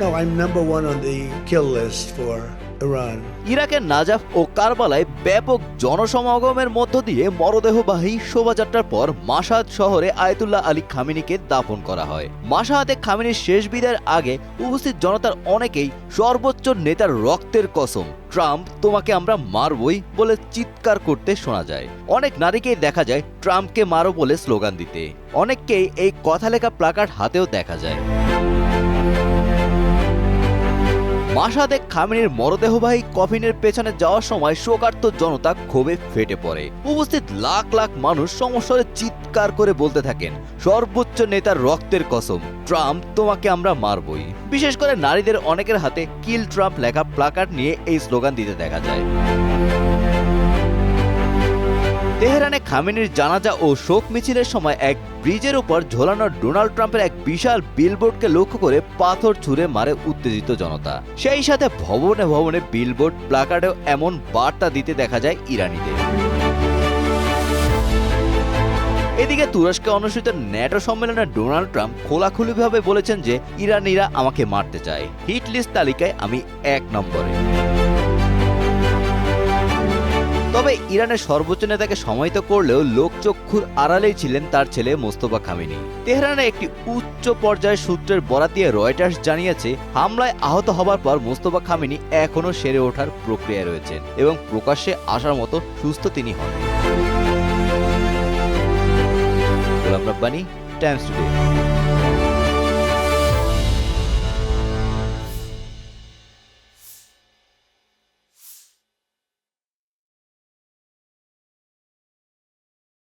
No, I'm number one on the kill list for Iran. ইরাকের নাজাফ ও কারবালায় ব্যাপক জনসমাগমের মধ্য দিয়ে মরদেহবাহী শোভাযাত্রার পর মাশহাদ শহরে আয়াতুল্লাহ আলী খামেনিকে দাফন করা হয়। মাশহাদে খামেনির শেষ বিদায়ের আগে উপস্থিত জনতার অনেকেই সর্বোচ্চ নেতার রক্তের কসম, ট্রাম্প তোমাকে আমরা মারবই বলে চিৎকার করতে শোনা যায়। অনেক নারীকেই দেখা যায় ট্রাম্পকে মারো বলে স্লোগান দিতে। অনেককেই এই কথা লেখা প্লাকার্ড হাতেও দেখা যায়। মাশহাদে খামেনির মরদেহবাহী কফিনের পেছনে যাওয়ার সময় শোকার্ত জনতা ক্ষোভে ফেটে পড়ে। উপস্থিত লাখ লাখ মানুষ সমস্বরে চিৎকার করে বলতে থাকেন, সর্বোচ্চ নেতার রক্তের কসম, ট্রাম্প তোমাকে আমরা মারবই। বিশেষ করে নারীদের অনেকের হাতে কিল ট্রাম্প লেখা প্লাকার্ড নিয়ে এই স্লোগান দিতে দেখা যায়। তেহরানে খামেনির জানাজা ও শোক মিছিলের সময় এক ব্রিজের উপর ঝোলানো ডোনাল্ড ট্রাম্পের এক বিশাল বিলবোর্ডকে লক্ষ্য করে পাথর ছুঁড়ে মারে উত্তেজিত জনতা। সেই সাথে ভবনে ভবনে বিলবোর্ড প্লাকার্ডেও এমন বার্তা দিতে দেখা যায় ইরানিদের। এদিকে তুরস্কে অনুষ্ঠিত ন্যাটো সম্মেলনে ডোনাল্ড ট্রাম্প খোলাখুলিভাবে বলেছেন যে ইরানিরা আমাকে মারতে চায়, হিট লিস্ট তালিকায় আমি 1 নম্বরে। তবে ইরানের সর্বোচ্চ নেতাকে সমাহিত করলেও লোকচক্ষুর আড়ালেই ছিলেন তার ছেলে মোস্তফা খামেনি। তেহরানে একটি উচ্চ পর্যায়ের সূত্রের বরাত দিয়ে রয়টার্স জানিয়েছে, হামলায় আহত হবার পর মোস্তফা খামেনি এখনও সেরে ওঠার প্রক্রিয়ায় রয়েছেন এবং প্রকাশ্যে আসার মতো সুস্থ তিনি হন। Golam Rabbani, Times today.